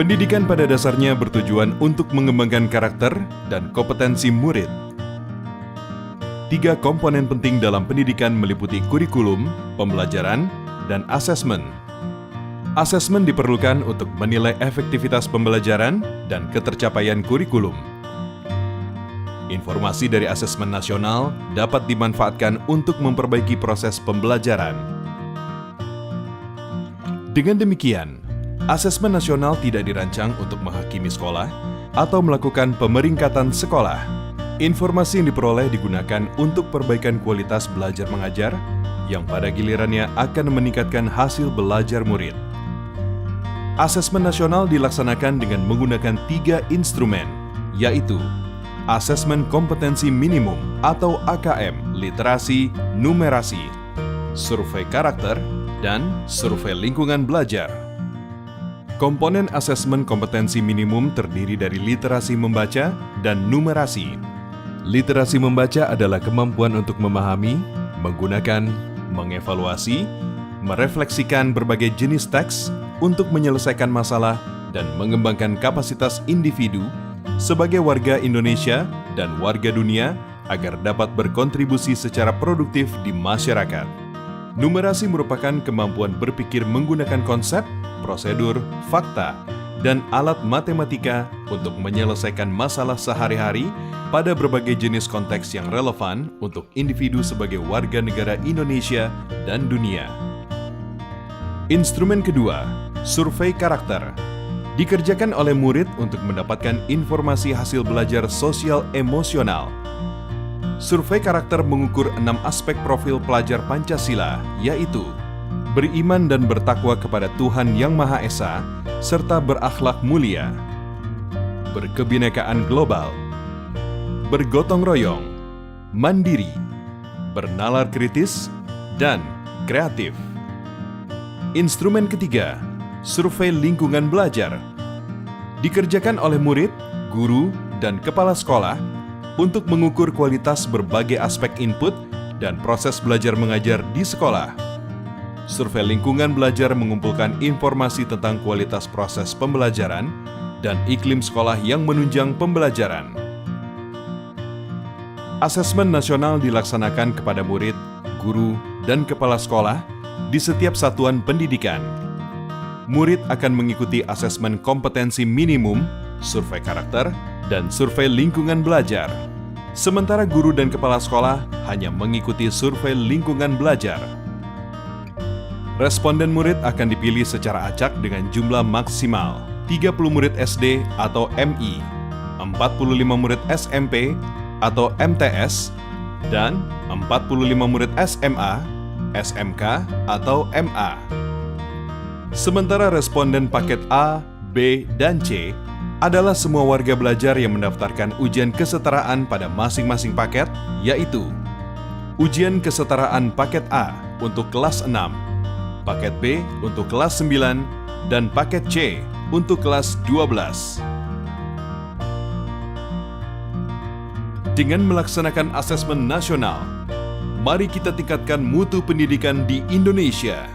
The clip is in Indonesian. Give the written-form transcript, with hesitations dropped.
Pendidikan pada dasarnya bertujuan untuk mengembangkan karakter dan kompetensi murid. 3 komponen penting dalam pendidikan meliputi kurikulum, pembelajaran, dan asesmen. Asesmen diperlukan untuk menilai efektivitas pembelajaran dan ketercapaian kurikulum. Informasi dari asesmen nasional dapat dimanfaatkan untuk memperbaiki proses pembelajaran. Dengan demikian, asesmen nasional tidak dirancang untuk menghakimi sekolah atau melakukan pemeringkatan sekolah. Informasi yang diperoleh digunakan untuk perbaikan kualitas belajar mengajar yang pada gilirannya akan meningkatkan hasil belajar murid. Asesmen nasional dilaksanakan dengan menggunakan 3 instrumen, yaitu Asesmen Kompetensi Minimum atau AKM, Literasi, Numerasi, Survei Karakter, dan Survei Lingkungan Belajar. Komponen asesmen kompetensi minimum terdiri dari literasi membaca dan numerasi. Literasi membaca adalah kemampuan untuk memahami, menggunakan, mengevaluasi, merefleksikan berbagai jenis teks untuk menyelesaikan masalah dan mengembangkan kapasitas individu sebagai warga Indonesia dan warga dunia agar dapat berkontribusi secara produktif di masyarakat. Numerasi merupakan kemampuan berpikir menggunakan konsep, prosedur, fakta, dan alat matematika untuk menyelesaikan masalah sehari-hari pada berbagai jenis konteks yang relevan untuk individu sebagai warga negara Indonesia dan dunia. Instrumen kedua, survei karakter, dikerjakan oleh murid untuk mendapatkan informasi hasil belajar sosial emosional. Survei karakter mengukur 6 aspek profil pelajar Pancasila, yaitu beriman dan bertakwa kepada Tuhan Yang Maha Esa, serta berakhlak mulia, berkebinekaan global, bergotong royong, mandiri, bernalar kritis, dan kreatif. Instrumen ketiga, survei lingkungan belajar, dikerjakan oleh murid, guru, dan kepala sekolah untuk mengukur kualitas berbagai aspek input dan proses belajar mengajar di sekolah. Survei lingkungan belajar mengumpulkan informasi tentang kualitas proses pembelajaran dan iklim sekolah yang menunjang pembelajaran. Asesmen nasional dilaksanakan kepada murid, guru, dan kepala sekolah di setiap satuan pendidikan. Murid akan mengikuti asesmen kompetensi minimum, survei karakter, dan survei lingkungan belajar. Sementara guru dan kepala sekolah hanya mengikuti survei lingkungan belajar. Responden murid akan dipilih secara acak dengan jumlah maksimal 30 murid SD atau MI, 45 murid SMP atau MTS, dan 45 murid SMA, SMK atau MA. Sementara responden paket A, B, dan C adalah semua warga belajar yang mendaftarkan ujian kesetaraan pada masing-masing paket, yaitu ujian kesetaraan paket A untuk kelas 6, paket B untuk kelas 9, dan paket C untuk kelas 12. Dengan melaksanakan asesmen nasional, mari kita tingkatkan mutu pendidikan di Indonesia.